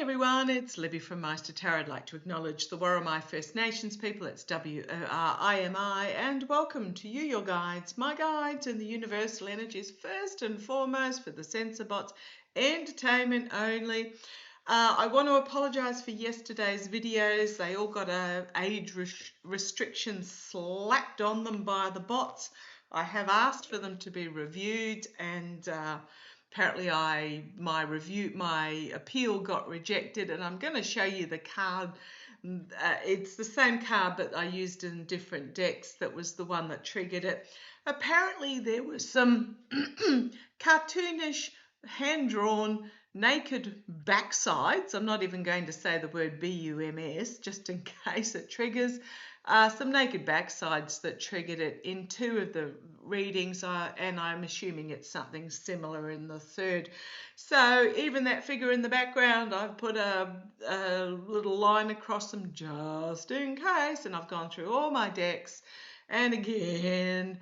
everyone, it's Libby from Maighstir Tarot. I'd like to acknowledge the Worimi First Nations people, it's W-O-R-I-M-I, and welcome to you, your guides, my guides, and the universal energies, first and foremost for the censor bots, entertainment only. I want to apologise for yesterday's videos. They all got a age restriction slapped on them by the bots. I have asked for them to be reviewed, and apparently my appeal got rejected, and I'm going to show you the card. It's the same card, but I used in different decks. That was the one that triggered it. Apparently there was some cartoonish, hand-drawn, naked backsides. I'm not even going to say the word B-U-M-S, just in case it triggers. Some naked backsides that triggered it in two of the readings, and I'm assuming it's something similar in the third. So even that figure in the background, I've put a little line across them just in case, and I've gone through all my decks and again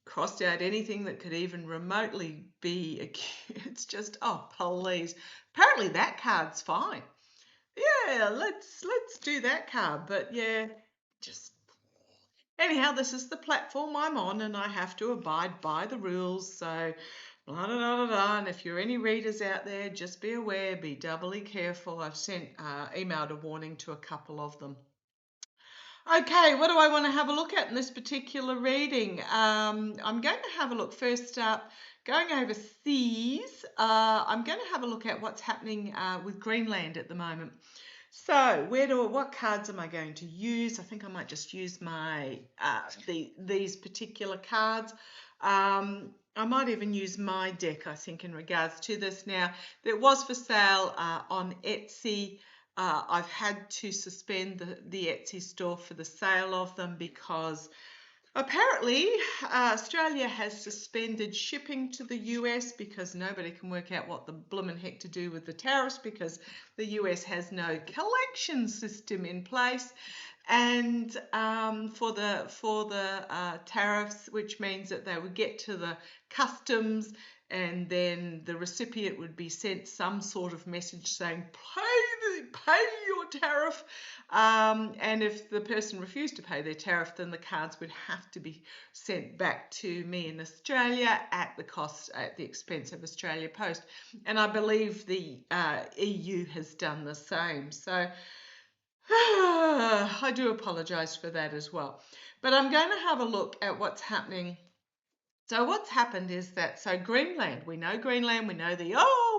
crossed out anything that could even remotely be it's just, oh please, apparently that card's fine. Yeah, let's do that card. But yeah, just anyhow, this is the platform I'm on, and I have to abide by the rules. So blah, blah, blah, blah. And if you're any readers out there, just be aware, be doubly careful. I've sent emailed a warning to a couple of them. Okay, what do I want to have a look at in this particular reading? I'm going to have a look first up, going overseas. I'm going to have a look at what's happening with Greenland at the moment. So what cards am I going to use? I think I might just use my these particular cards. I might even use my deck, I think, in regards to this. Now, it was for sale on Etsy. I've had to suspend the Etsy store for the sale of them because apparently Australia has suspended shipping to the US because nobody can work out what the bloomin' heck to do with the tariffs, because the US has no collection system in place. And for the tariffs, which means that they would get to the customs, and then the recipient would be sent some sort of message saying, pay your tariff. And if the person refused to pay their tariff, then the cards would have to be sent back to me in Australia at the expense of Australia Post. And I believe the EU has done the same. So I do apologise for that as well. But I'm going to have a look at what's happening. So what's happened is that, Greenland, we know we know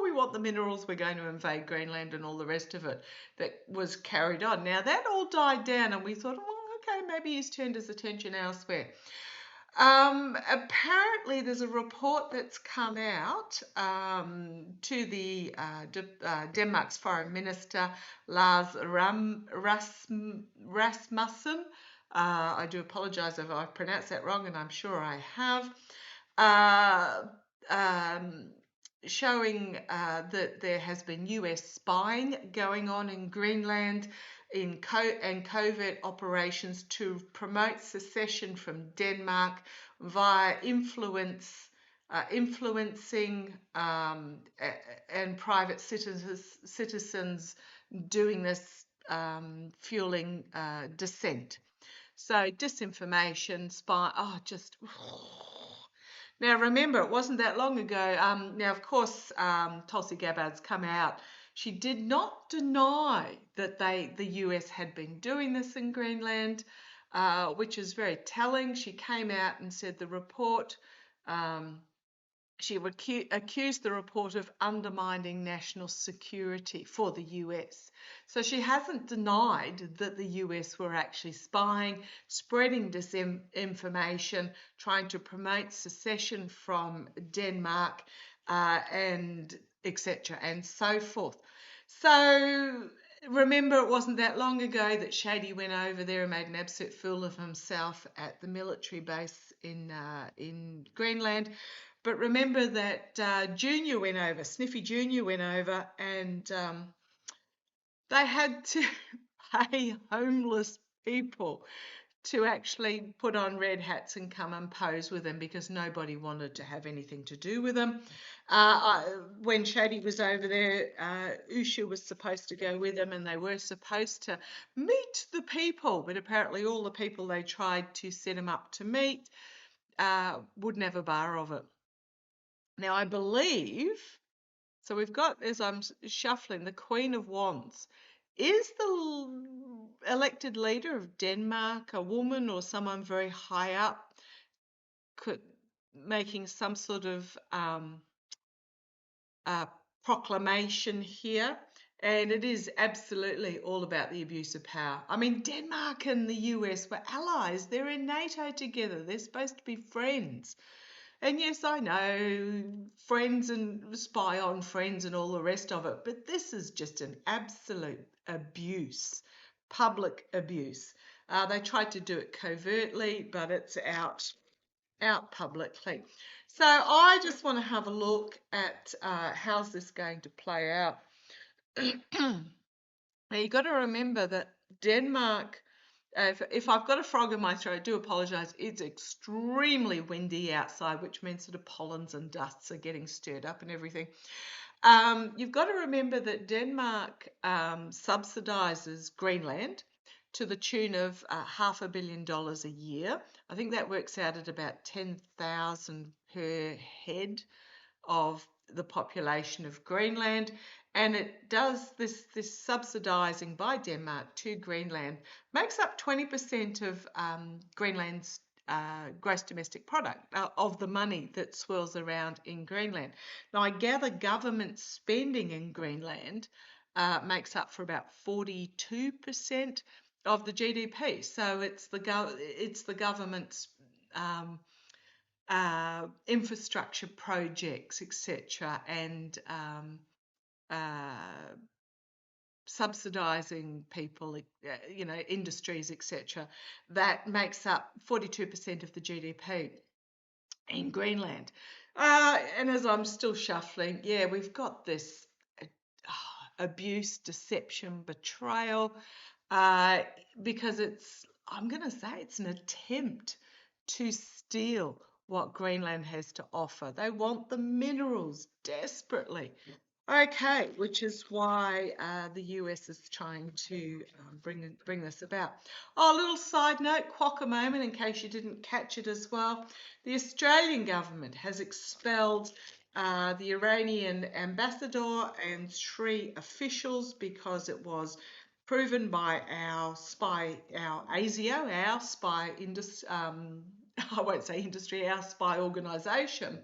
we want the minerals, we're going to invade Greenland and all the rest of it that was carried on. Now that all died down, and we thought, well, okay, maybe he's turned his attention elsewhere. Apparently there's a report that's come out to the Denmark's Foreign Minister, Lars Rasmussen. I do apologise if I've pronounced that wrong, and I'm sure I have. Showing that there has been US spying going on in Greenland and covert operations to promote secession from Denmark via influencing and private citizens doing this, fueling dissent. So disinformation, spy, Now remember, it wasn't that long ago. Now, of course, Tulsi Gabbard's come out. She did not deny that the US had been doing this in Greenland, which is very telling. She came out and said the report, she accused the report of undermining national security for the US. So she hasn't denied that the US were actually spying, spreading disinformation, trying to promote secession from Denmark, and etc. and so forth. So remember, it wasn't that long ago that Shady went over there and made an absolute fool of himself at the military base in Greenland. But remember that Junior went over, Sniffy Junior went over, and they had to pay homeless people to actually put on red hats and come and pose with them because nobody wanted to have anything to do with them. When Shady was over there, Usha was supposed to go with them and they were supposed to meet the people, but apparently all the people they tried to set him up to meet would never bar of it. Now, I believe, so we've got, as I'm shuffling, the Queen of Wands. Is the elected leader of Denmark a woman or someone very high up, making some sort of proclamation here? And it is absolutely all about the abuse of power. I mean, Denmark and the US were allies. They're in NATO together. They're supposed to be friends. And yes, I know, friends and spy on friends and all the rest of it, but this is just an absolute abuse, public abuse. They tried to do it covertly, but it's out publicly. So I just want to have a look at how's this going to play out. Now, you've got to remember that Denmark, if I've got a frog in my throat, I do apologise. It's extremely windy outside, which means sort of pollens and dusts are getting stirred up and everything. You've got to remember that Denmark subsidises Greenland to the tune of $500 million a year. I think that works out at about 10,000 per head of the population of Greenland, and it does this subsidising by Denmark to Greenland makes up 20% of Greenland's gross domestic product, of the money that swirls around in Greenland. Now, I gather government spending in Greenland makes up for about 42% of the GDP. So it's the government's infrastructure projects, etc., and subsidising people, industries, etc., that makes up 42% of the GDP in Greenland. And as I'm still shuffling, yeah, we've got this abuse, deception, betrayal, because I'm going to say it's an attempt to steal what Greenland has to offer. They want the minerals desperately. Okay, which is why the US is trying to bring this about. Oh, a little side note, quack a moment in case you didn't catch it as well. The Australian government has expelled the Iranian ambassador and 3 officials because it was proven by our spy, our ASIO, our spy industry, I won't say industry, our spy organisation,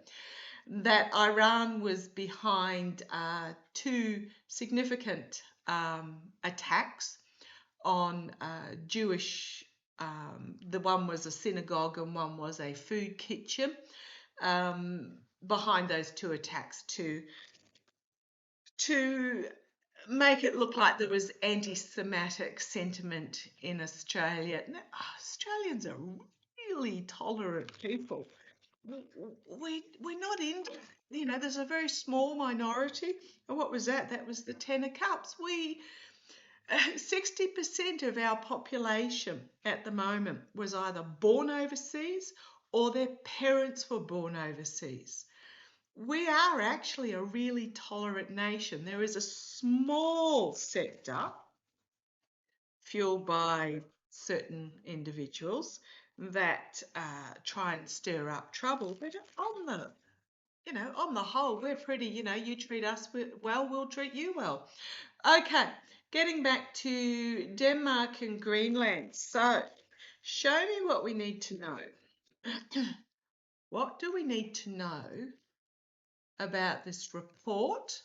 that Iran was behind 2 significant attacks on Jewish, the one was a synagogue and one was a food kitchen, behind those 2 attacks to make it look like there was anti-Semitic sentiment in Australia. Now, Australians are really tolerant people. We're not in, there's a very small minority. And what was that? That was the 10 of cups. 60% of our population at the moment was either born overseas or their parents were born overseas. We are actually a really tolerant nation. There is a small sector fueled by certain individuals that try and stir up trouble, but on the whole, we're pretty, you treat us well, we'll treat you well. Okay, getting back to Denmark and Greenland. So, show me what we need to know. What do we need to know about this report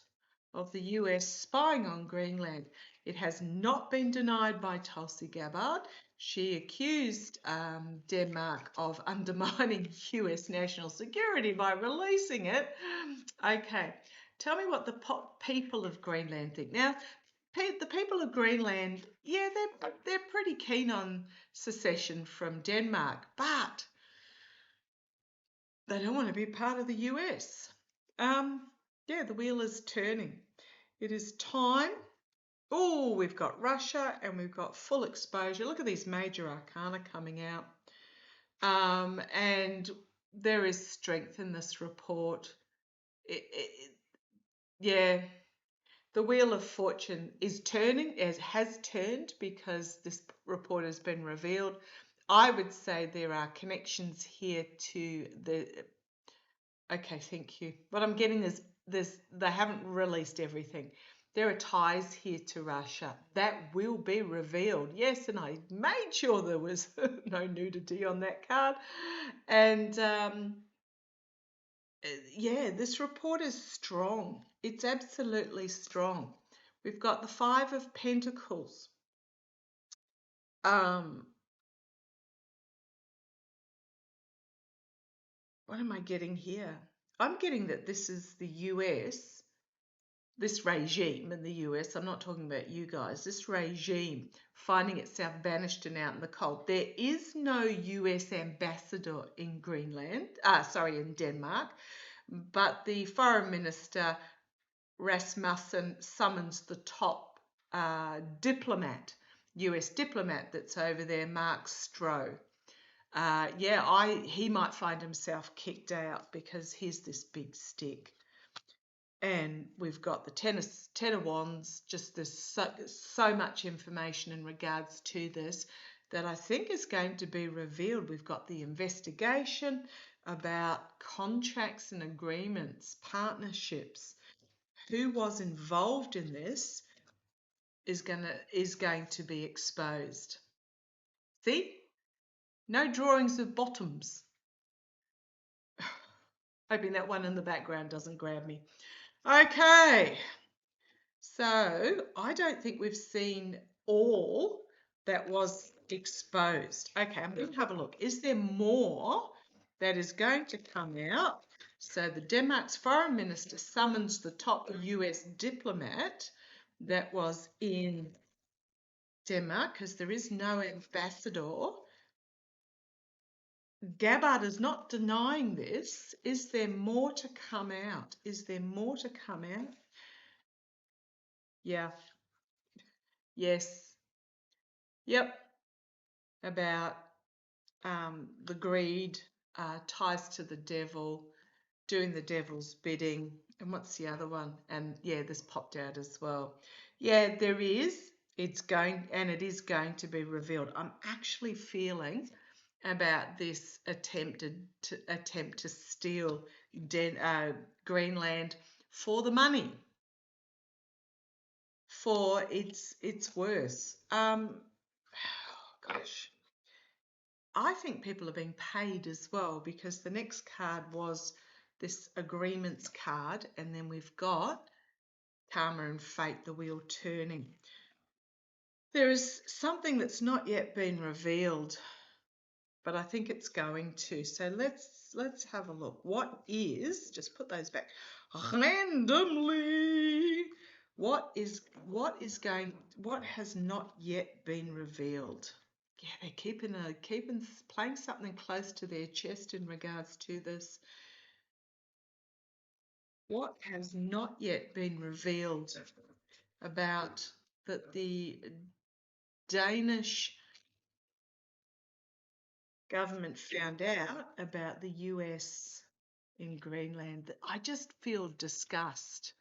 of the US spying on Greenland? It has not been denied by Tulsi Gabbard. She accused Denmark of undermining US national security by releasing it. Okay, tell me what the people of Greenland think. Now, the people of Greenland, yeah, they're pretty keen on secession from Denmark, but they don't want to be part of the US. Yeah, the wheel is turning. It is time. Oh, we've got Russia and we've got full exposure. Look at these major arcana coming out. And there is strength in this report. Yeah, the Wheel of Fortune is turning, has turned because this report has been revealed. I would say there are connections here to the. Okay, thank you. What I'm getting is this: they haven't released everything. There are ties here to Russia that will be revealed. Yes, and I made sure there was no nudity on that card. And yeah, this report is strong. It's absolutely strong. We've got the Five of Pentacles. What am I getting here? I'm getting that this is the US, this regime in the US. I'm not talking about you guys. This regime finding itself banished and out in the cold. There is no US ambassador in in Denmark, but the foreign minister Rasmussen summons the top diplomat, US diplomat that's over there, Mark Stroh. He might find himself kicked out because he's this big stick. And we've got the Ten of Wands. Just there's so much information in regards to this that I think is going to be revealed. We've got the investigation about contracts and agreements, partnerships. Who was involved in this is going to be exposed. See? No drawings of bottoms. Hoping that one in the background doesn't grab me. Okay. So I don't think we've seen all that was exposed. Okay, I'm going to have a look. Is there more that is going to come out? So the Denmark's foreign minister summons the top US diplomat that was in Denmark because there is no ambassador. Gabbard is not denying this. Is there more to come out? Is there more to come out? Yeah. Yes. Yep. About the greed, ties to the devil, doing the devil's bidding. And what's the other one? And yeah, this popped out as well. Yeah, there is. It is going to be revealed. I'm actually feeling about this attempt to steal Greenland for the money, for its worth. Gosh, I think people are being paid as well because the next card was this agreements card, and then we've got karma and fate, the wheel turning. There is something that's not yet been revealed, but I think it's going to. So let's have a look. What is, just put those back randomly. What has not yet been revealed? Yeah, they're playing something close to their chest in regards to this. What has not yet been revealed about that the Danish government found out about the US in Greenland? I just feel disgust.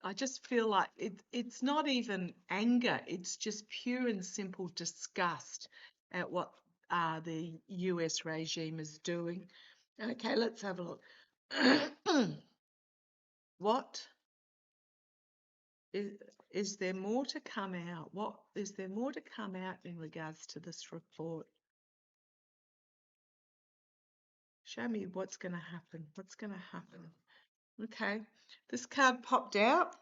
I just feel like it's not even anger, it's just pure and simple disgust at what the US regime is doing. Okay, let's have a look. What is there more to come out? What is there more to come out in regards to this report? Show me what's going to happen. What's going to happen? Okay, this card popped out.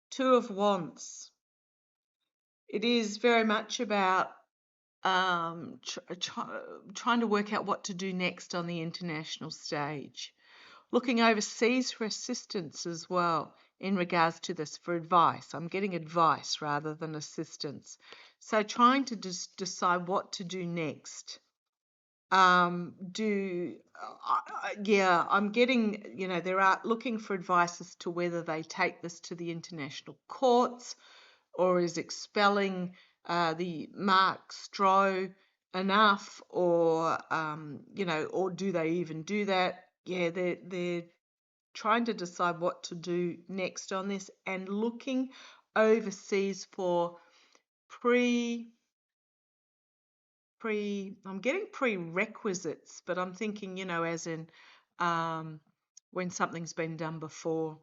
Two of Wands. It is very much about trying to work out what to do next on the international stage. Looking overseas for assistance as well in regards to this, for advice. I'm getting advice rather than assistance. So trying to decide what to do next. I'm getting, they're looking for advice as to whether they take this to the international courts or is expelling the Mark Stroh enough, or or do they even do that? Yeah, they're trying to decide what to do next on this and looking overseas for pre I'm getting prerequisites, but I'm thinking, as in when something's been done before.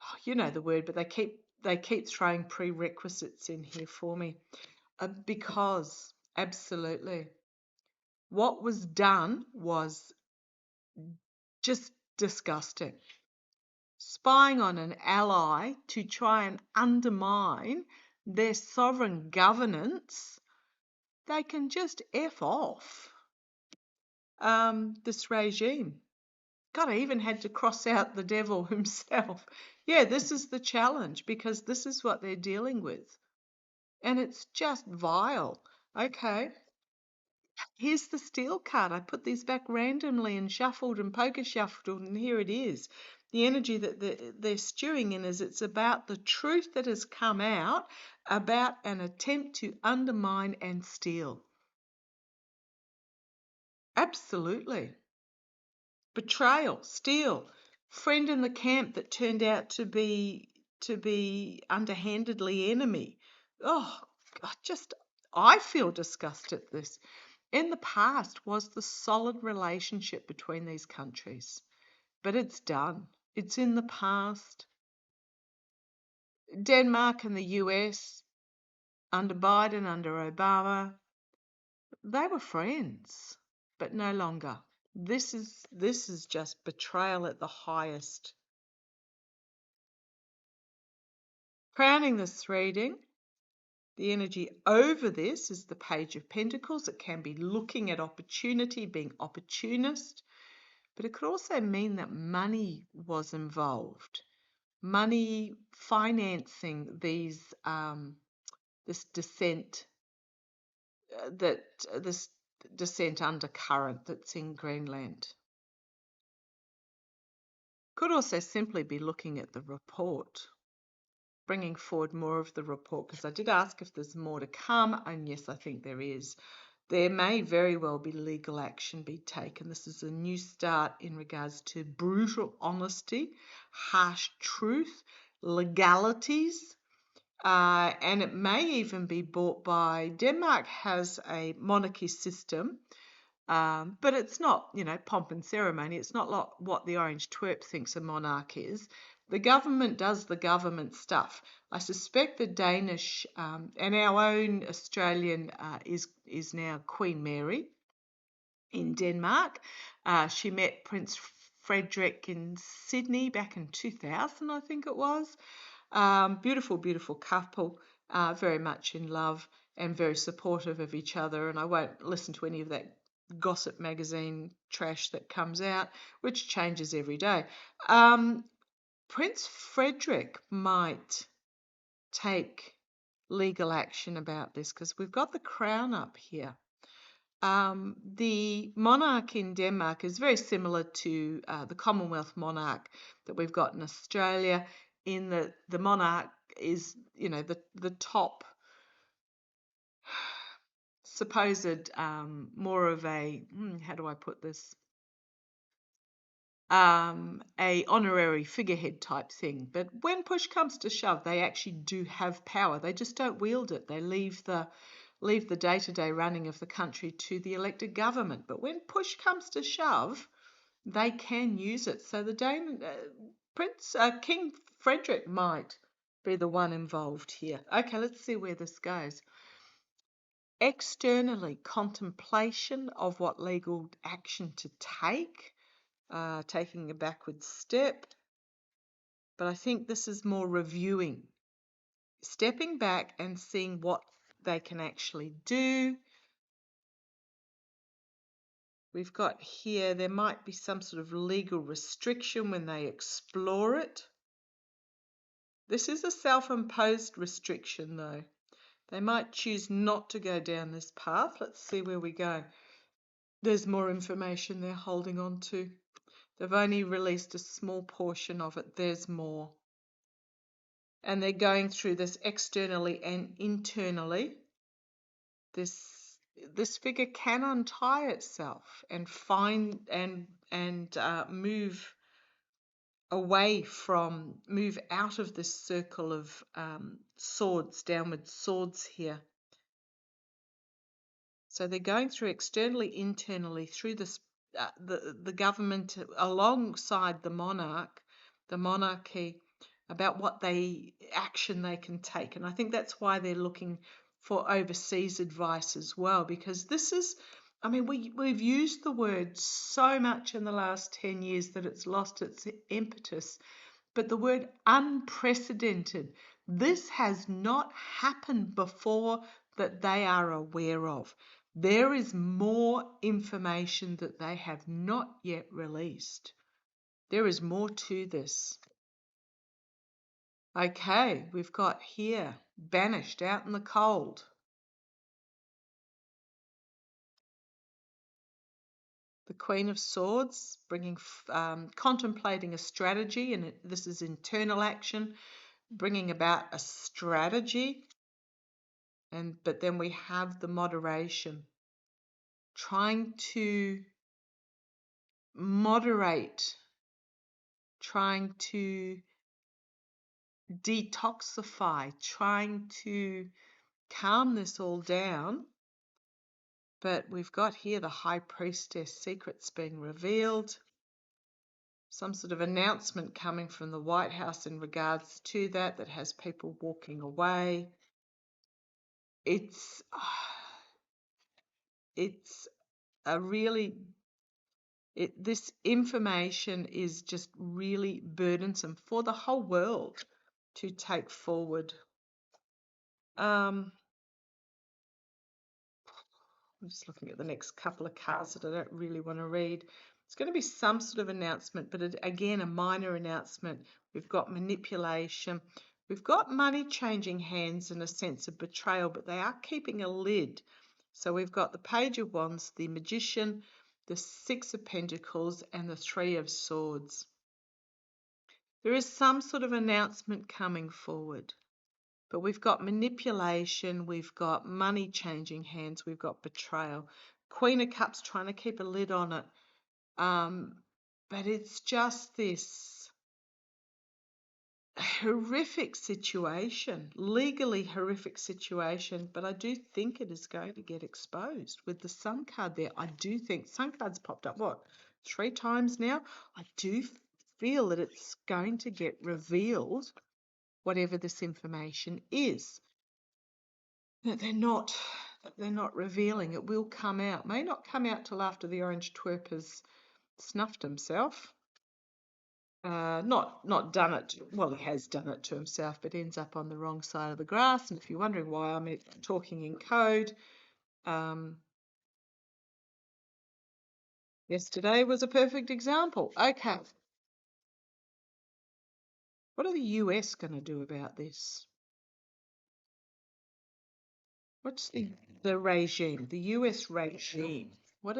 Oh, you know the word, but they keep throwing prerequisites in here for me. Because absolutely, what was done was just disgusting. Spying on an ally to try and undermine their sovereign governance, they can just F off. This regime. God, I even had to cross out the devil himself. Yeah, this is the challenge because this is what they're dealing with. And it's just vile. Okay, here's the steel card. I put these back randomly and shuffled and poker shuffled, and here it is. The energy that they're stewing in is it's about the truth that has come out about an attempt to undermine and steal. Absolutely. Betrayal, steal, friend in the camp that turned out to be underhandedly enemy. Oh, I feel disgust at this. In the past was the solid relationship between these countries, but it's done. It's in the past. Denmark and the US, under Biden, under Obama, they were friends, but no longer. This is just betrayal at the highest. Crowning this reading, the energy over this is the Page of Pentacles. It can be looking at opportunity, being opportunist, but it could also mean that money was involved. Money financing this descent, this descent undercurrent that's in Greenland. Could also simply be looking at the report, bringing forward more of the report, because I did ask if there's more to come, and yes, I think there is. There may very well be legal action be taken. This is a new start in regards to brutal honesty, harsh truth, legalities, and it may even be bought by Denmark has a monarchy system, but it's not, pomp and ceremony. It's not like what the Orange Twerp thinks a monarch is. The government does the government stuff. I suspect the Danish and our own Australian is now Queen Mary in Denmark. She met Prince Frederick in Sydney back in 2000, I think it was. Beautiful, beautiful couple, very much in love and very supportive of each other. And I won't listen to any of that gossip magazine trash that comes out, which changes every day. Prince Frederick might take legal action about this because we've got the crown up here. The monarch in Denmark is very similar to the Commonwealth monarch that we've got in Australia, in that the monarch is, the top supposed more of a, how do I put this? A honorary figurehead type thing. But when push comes to shove, they actually do have power. They just don't wield it. They leave the day-to-day running of the country to the elected government. But when push comes to shove, they can use it. So the King Frederick might be the one involved here. Okay, let's see where this goes. Externally, contemplation of what legal action to take. Taking a backward step, but I think this is more reviewing, stepping back and seeing what they can actually do. We've got here, there might be some sort of legal restriction when they explore it. This is a self-imposed restriction though. They might choose not to go down this path. Let's see where we go. There's more information they're holding on to. They've only released a small portion of it. There's more. And they're going through this externally and internally. This figure can untie itself and find and move away from, move out of this circle of swords, downward swords here. So they're going through externally, internally, through this the government alongside the monarchy, about what action they can take. And I think that's why they're looking for overseas advice as well, because this is, I mean, we've used the word so much in the last 10 years that it's lost its impetus. But the word unprecedented, this has not happened before that they are aware of. There is more information that they have not yet released. There is more to this. Okay, we've got here, banished out in the cold. The Queen of Swords, contemplating a strategy, and this is internal action, bringing about a strategy. But then we have the moderation, trying to moderate, trying to detoxify, trying to calm this all down. But we've got here the High Priestess, secrets being revealed, some sort of announcement coming from the White House in regards to that has people walking away. It's a really, this information is just really burdensome for the whole world to take forward. I'm just looking at the next couple of cards that I don't really want to read. It's going to be some sort of announcement, but again, a minor announcement. We've got manipulation. We've got money changing hands and a sense of betrayal, but they are keeping a lid. So we've got the Page of Wands, the Magician, the Six of Pentacles, and the Three of Swords. There is some sort of announcement coming forward. But we've got manipulation, we've got money changing hands, we've got betrayal. Queen of Cups trying to keep a lid on it. But it's just this horrific situation, legally horrific situation. But I do think it is going to get exposed with the Sun card there. I do think Sun card's popped up, 3 times now? I do feel that it's going to get revealed, whatever this information is. That they're not revealing. It will come out. May not come out till after the orange twerp has snuffed himself. Not done it. Well, he has done it to himself, but ends up on the wrong side of the grass. And if you're wondering why I'm talking in code, yesterday was a perfect example. Okay, what are the US going to do about this? What's the regime, the US regime? What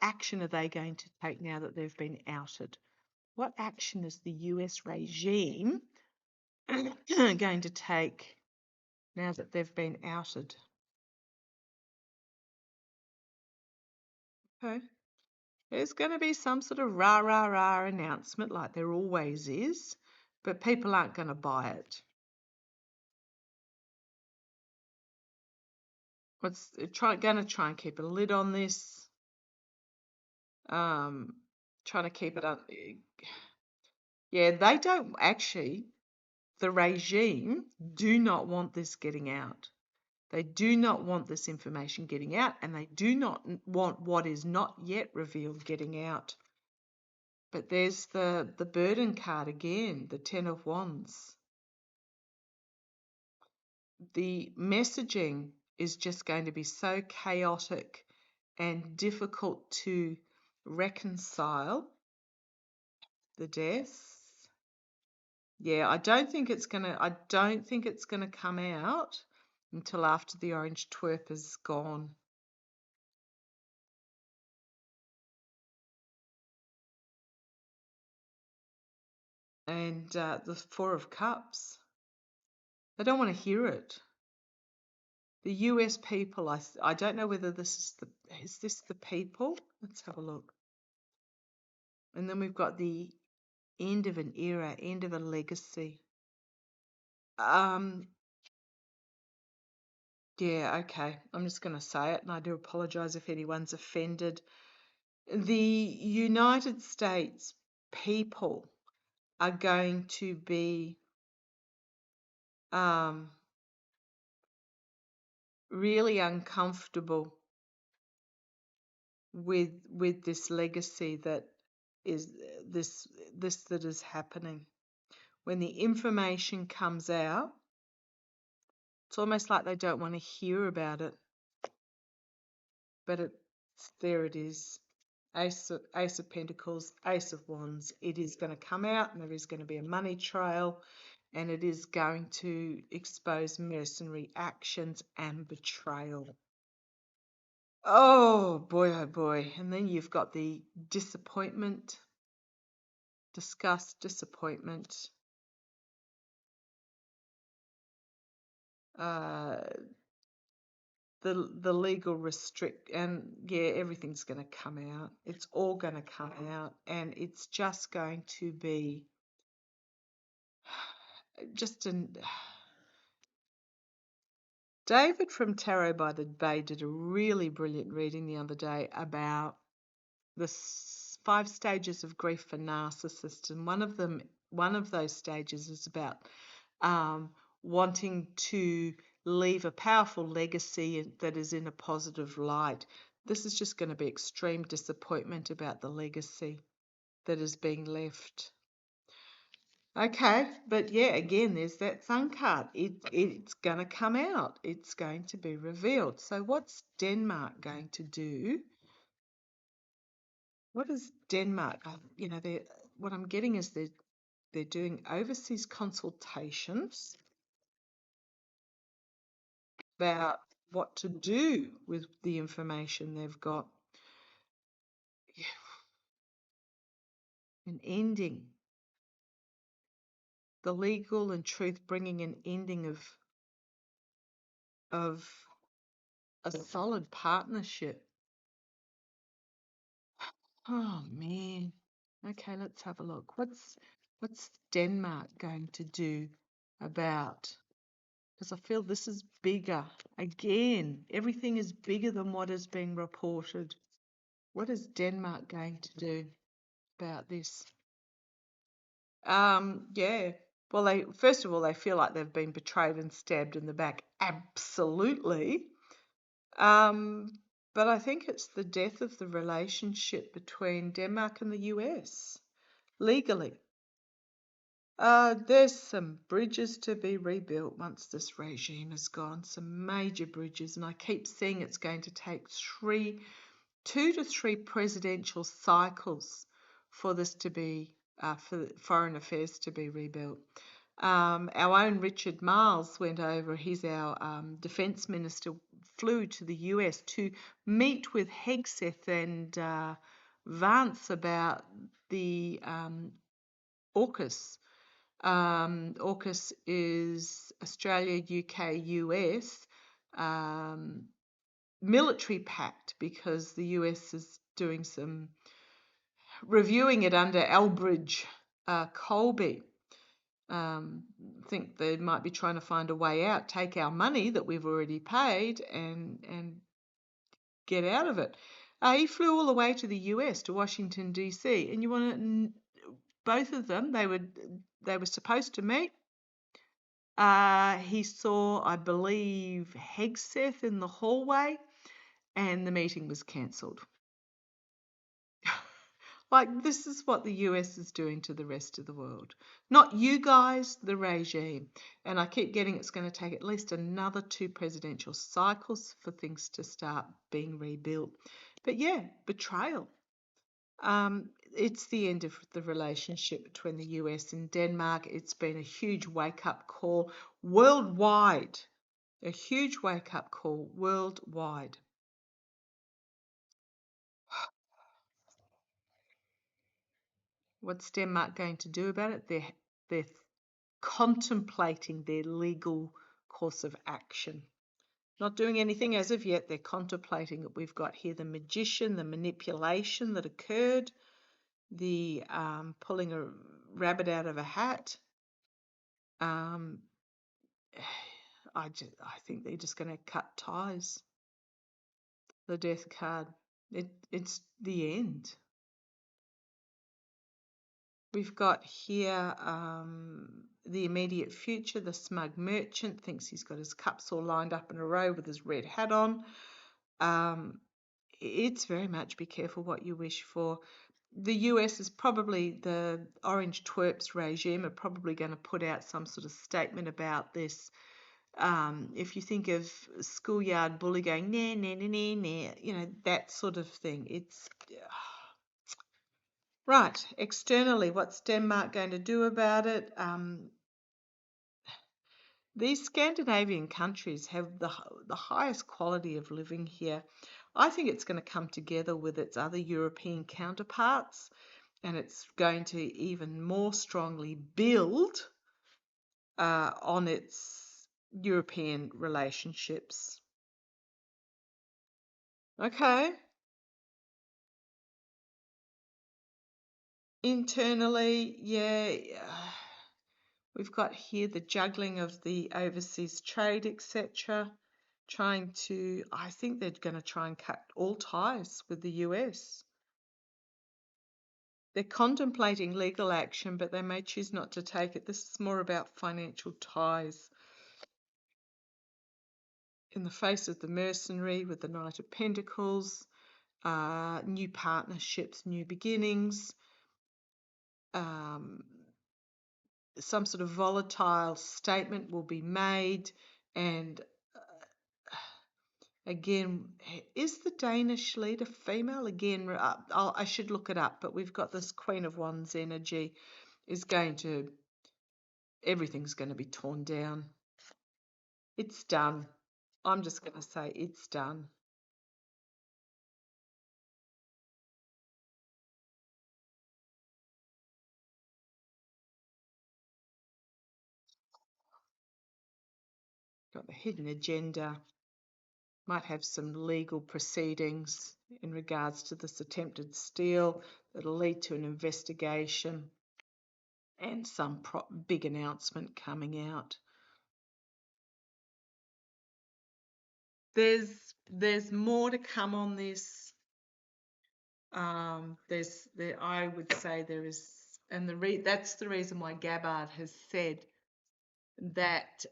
action are they going to take now that they've been outed? What action is the US regime going to take now that they've been outed? Okay. There's going to be some sort of rah, rah, rah announcement like there always is, but people aren't going to buy it. Going to try and keep a lid on this? Trying to keep it up. Yeah, they don't actually, the regime do not want this getting out. They do not want this information getting out, and they do not want what is not yet revealed getting out. But there's the burden card again, the Ten of Wands. The messaging is just going to be so chaotic and difficult to reconcile. The deaths. Yeah, I don't think it's gonna come out until after the orange twerp is gone. And the Four of Cups. They don't want to hear it. The US people, I don't know whether is this the people? Let's have a look. And then we've got the end of an era, end of a legacy. Yeah, okay. I'm just going to say it, and I do apologise if anyone's offended. The United States people are going to be really uncomfortable with this legacy that is this that is happening. When the information comes out, it's almost like they don't want to hear about it. But there it is. Ace of Pentacles, Ace of Wands. It is going to come out, and there is going to be a money trail, and it is going to expose mercenary actions and betrayal. Oh boy. And then you've got the disappointment, disgust, disappointment. The legal restrict, and yeah, everything's going to come out. It's all going to come out, and it's just going to be just an. David from Tarot by the Bay did a really brilliant reading the other day about the 5 stages of grief for narcissists, and one of those stages is about wanting to leave a powerful legacy that is in a positive light. This is just going to be extreme disappointment about the legacy that is being left. Okay, but yeah, again, there's that Sun card. It's going to come out. It's going to be revealed. So what's Denmark going to do? What is Denmark? What I'm getting is they're doing overseas consultations about what to do with the information they've got. An ending. The legal and truth bringing an ending of a solid partnership. Oh man. Okay, let's have a look. What's Denmark going to do about? Because I feel this is bigger. Again, everything is bigger than what is being reported. What is Denmark going to do about this? Yeah. Well, first of all, they feel like they've been betrayed and stabbed in the back. Absolutely. But I think it's the death of the relationship between Denmark and the US, legally. There's some bridges to be rebuilt once this regime is gone, some major bridges, and I keep seeing it's going to take 2 to 3 presidential cycles for this to be, for foreign affairs to be rebuilt. Our own Richard Marles went over, he's our defence minister, flew to the US to meet with Hegseth and Vance about the AUKUS. AUKUS is Australia, UK, US military pact, because the US is doing some reviewing it under Elbridge Colby. Think they might be trying to find a way out, take our money that we've already paid and get out of it. He flew all the way to the US, to Washington DC, and you want to, both of them, they were supposed to meet. He saw, I believe, Hegseth in the hallway, and the meeting was cancelled. Like, this is what the US is doing to the rest of the world. Not you guys, the regime. And I keep getting it's going to take at least another 2 presidential cycles for things to start being rebuilt. But yeah, betrayal. It's the end of the relationship between the US and Denmark. It's been a huge wake-up call worldwide. A huge wake-up call worldwide. What's Denmark going to do about it? They're contemplating their legal course of action. Not doing anything as of yet, they're contemplating it. We've got here the magician, the manipulation that occurred, the pulling a rabbit out of a hat. I think they're just going to cut ties. The death card. It's the end. We've got here the immediate future. The smug merchant thinks he's got his cups all lined up in a row with his red hat on. It's very much be careful what you wish for. The US is probably, the orange twerps regime are probably going to put out some sort of statement about this. If you think of schoolyard bully going, nah, nah, nah, nah, nah, you know, that sort of thing. It's... Right, externally, what's Denmark going to do about it? These Scandinavian countries have the highest quality of living here. I think it's going to come together with its other European counterparts, and it's going to even more strongly build on its European relationships. Okay. Internally, yeah, we've got here the juggling of the overseas trade, etc. I think they're going to try and cut all ties with the US. They're contemplating legal action, but they may choose not to take it. This is more about financial ties. In the face of the mercenary with the Knight of Pentacles, new partnerships, new beginnings, some sort of volatile statement will be made, and again, is the Danish leader female? Again, I should look it up, but we've got this Queen of Wands energy everything's going to be torn down. It's done. I'm just going to say it's done. Got the hidden agenda. Might have some legal proceedings in regards to this attempted steal that'll lead to an investigation and some big announcement coming out. There's more to come on this. I would say there is, and that's the reason why Gabbard has said that,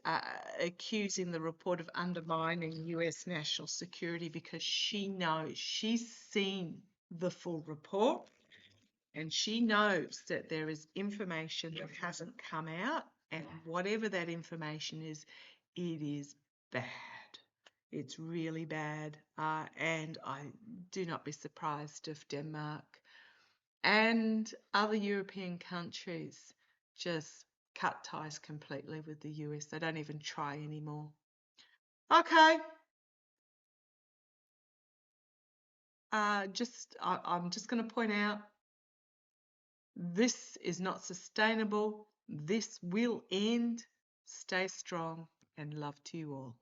accusing the report of undermining US national security, because she knows, she's seen the full report, and she knows that there is information that hasn't come out, and whatever that information is, it is bad. It's really bad, and I do not be surprised if Denmark and other European countries just cut ties completely with the US. They don't even try anymore. Okay. I'm just going to point out, this is not sustainable. This will end. Stay strong, and love to you all.